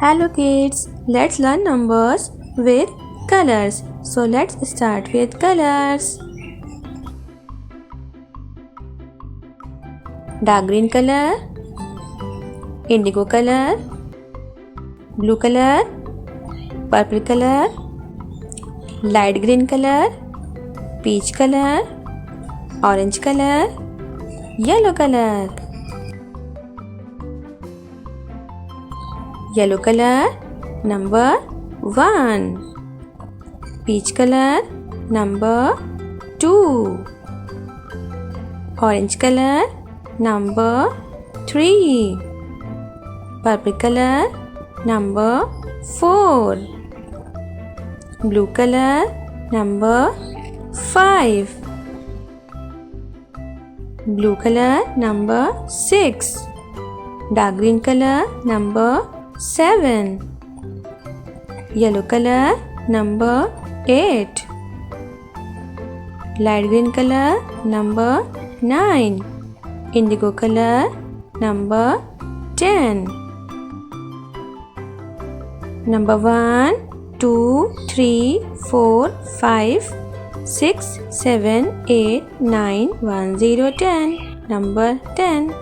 Hello kids, let's learn numbers with colors. So let's start with colors. Dark green color, indigo color, blue color, purple color, light green color, peach color, orange color, yellow color. Yellow color, number 1. Peach color, number 2. Orange color, number 3. Purple color, number 4. Blue color, number 5. Blue color, number 6. Dark green color, number 7. Yellow color, number 8. Light green color, number 9. Indigo color, number 10. Number 1, 2, 3, 4, 5, 6, 7, 8, 9, 1, 0, 10. Number 10.